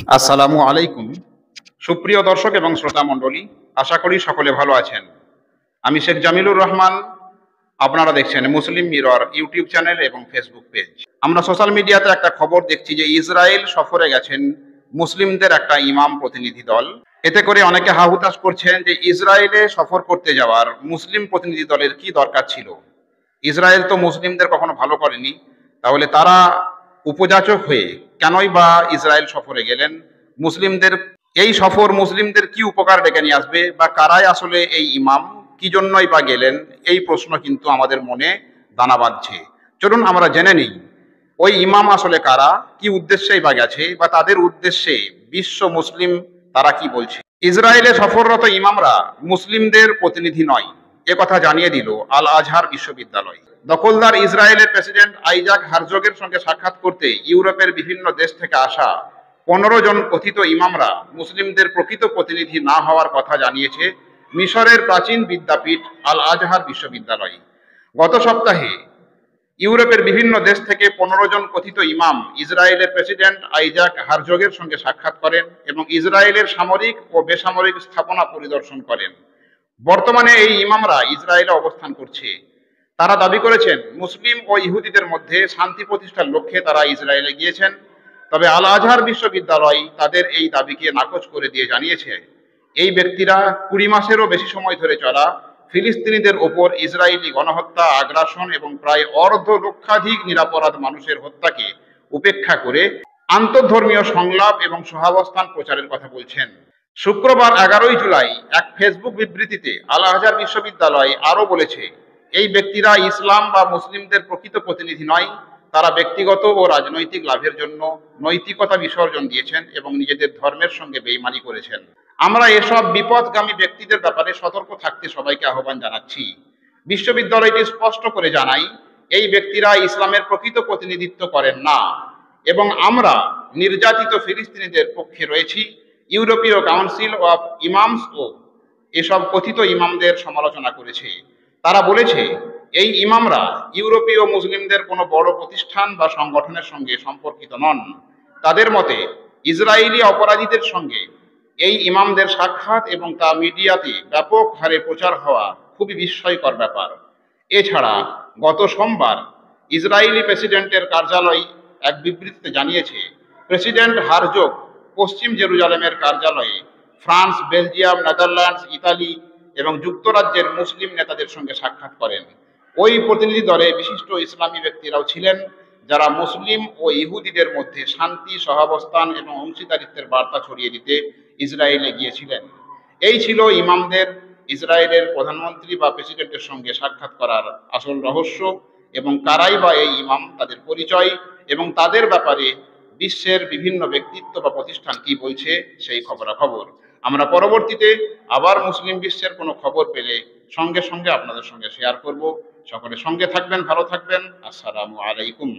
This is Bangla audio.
আসসালামু আলাইকুম। সুপ্রিয় দর্শক এবং শ্রোতা মণ্ডলী, আশা করি সকলে ভালো আছেন। আমি শেখ জামিলুর রহমান। আপনারা দেখছেন মুসলিম মিরর ইউটিউব চ্যানেল এবং ফেসবুক পেজ। আমরা সোশ্যাল মিডিয়াতে একটা খবর দেখছি যে ইসরায়েল সফরে গেছেন মুসলিমদের একটা ইমাম প্রতিনিধি দল। এতে করে অনেকে হাহুতাশ করছেন যে ইসরায়েলে সফর করতে যাওয়ার মুসলিম প্রতিনিধি দলের কি দরকার ছিল। ইসরায়েল তো মুসলিমদের কখনো ভালো করেনি, তাহলে তারা উপযাচক হয়ে কেনই বা ইসরায়েল সফরে গেলেন? মুসলিমদের এই সফর মুসলিমদের কি উপকার ডেকে নিয়ে আসবে, বা কারাই আসলে এই ইমাম, কি জন্যই বা গেলেন? এই প্রশ্ন কিন্তু আমাদের মনে দানা বাঁধছে। চলুন আমরা জেনে নিই ওই ইমাম আসলে কারা, কি উদ্দেশ্যেই বা গেছে, বা তাদের উদ্দেশ্যে বিশ্ব মুসলিম তারা কি বলছে। ইসরায়েলে সফররত ইমামরা মুসলিমদের প্রতিনিধি নয়, এ কথা জানিয়ে দিল আল আজহার বিশ্ববিদ্যালয়। দখলদার ইসরায়েলের প্রেসিডেন্ট আইজাক হারজোগের সঙ্গে সাক্ষাৎ করতে ইউরোপের বিভিন্ন দেশ থেকে আসা 15 জন কথিত ইমামরা মুসলিমদের প্রকৃত প্রতিনিধি না হওয়ার কথা জানিয়েছে মিশরের প্রাচীন বিদ্যাপীঠ আল আজহার বিশ্ববিদ্যালয়। গত সপ্তাহে ইউরোপের বিভিন্ন দেশ থেকে 15 জন কথিত ইমাম ইসরায়েলের প্রেসিডেন্ট আইজাক হারজোগের সঙ্গে সাক্ষাৎ করেন এবং ইসরায়েলের সামরিক ও বেসামরিক স্থাপনা পরিদর্শন করেন। বর্তমানে এই ইমামরা ইসরায়েলে অবস্থান করছে। তারা দাবি করেছেন মুসলিম ও ইহুদিদের মধ্যে শান্তি প্রতিষ্ঠার লক্ষ্যে তারা ইসরায়েলে গিয়েছেন। তবে আল আজহার বিশ্ববিদ্যালয় তাদের এই দাবিকে নাকচ করে দিয়ে জানিয়েছে এই ব্যক্তিরা 20 মাসেরও বেশি সময় ধরে চলা ফিলিস্তিনিদের ওপর ইসরায়েলি গণহত্যা, আগ্রাসন এবং প্রায় অর্ধ লক্ষাধিক নিরাপরাধ মানুষের হত্যাকে উপেক্ষা করে আন্তঃধর্মীয় সংলাপ এবং সহাবস্থান প্রচারের কথা বলছেন। শুক্রবার 11 জুলাই এক ফেসবুক বিবৃতিতে আল আজহার বিশ্ববিদ্যালয় আরও বলেছে এই ব্যক্তিরা ইসলাম বা মুসলিমদের প্রকৃত প্রতিনিধি নয়। তারা ব্যক্তিগত ও রাজনৈতিক লাভের জন্য নৈতিকতা বিসর্জন দিয়েছেন এবং নিজেদের ধর্মের সঙ্গে বেইমানি করেছেন। আমরা এসব বিপদগামী ব্যক্তিদের ব্যাপারে সতর্ক থাকতে সবাইকে আহ্বান জানাচ্ছি। বিশ্ববিদ্যালয়টি স্পষ্ট করে জানাই এই ব্যক্তিরা ইসলামের প্রকৃত প্রতিনিধিত্ব করেন না এবং আমরা নির্যাতিত ফিলিস্তিনিদের পক্ষে রয়েছি। ইউরোপীয় কাউন্সিল অফ ইমামসও এসব কথিত ইমামদের সমালোচনা করেছে। তারা বলেছে এই ইমামরা ইউরোপীয় মুসলিমদের কোনো বড় প্রতিষ্ঠান বা সংগঠনের সঙ্গে সম্পর্কিত নন। তাদের মতে ইসরায়েলি অপরাধীদের সঙ্গে এই ইমামদের সাক্ষাৎ এবং তা মিডিয়াতে ব্যাপক হারে প্রচার হওয়া খুবই বিস্ময়কর ব্যাপার। এছাড়া গত সোমবার ইসরায়েলি প্রেসিডেন্টের কার্যালয় এক বিবৃতিতে জানিয়েছে প্রেসিডেন্ট হারজোগ পশ্চিম জেরুজালেমের কার্যালয়ে ফ্রান্স, বেলজিয়াম, নেদারল্যান্ডস, ইতালি এবং যুক্তরাজ্যের মুসলিম নেতাদের সঙ্গে সাক্ষাৎ করেন। ওই প্রতিনিধি দলে বিশিষ্ট ইসলামী ব্যক্তিরাও ছিলেন, যারা মুসলিম ও ইহুদিদের মধ্যে শান্তি, সহাবস্থান এবং অংশীদারিত্বের বার্তা ছড়িয়ে দিতে ইসরায়েলে গিয়েছিলেন। এই ছিল ইমামদের ইসরায়েলের প্রধানমন্ত্রী বা প্রেসিডেন্টের সঙ্গে সাক্ষাৎ করার আসল রহস্য, এবং কারাই বা এই ইমাম, তাদের পরিচয় এবং তাদের ব্যাপারে বিশ্বের বিভিন্ন ব্যক্তিত্ব বা প্রতিষ্ঠান কি বলছে সেই খবরাখবর। আমরা পরবর্তীতে আবার মুসলিম বিশ্বের কোনো খবর পেলে সঙ্গে সঙ্গে আপনাদের সঙ্গে শেয়ার করব। সকলে সঙ্গে থাকবেন, ভালো থাকবেন। আসসালামু আলাইকুম।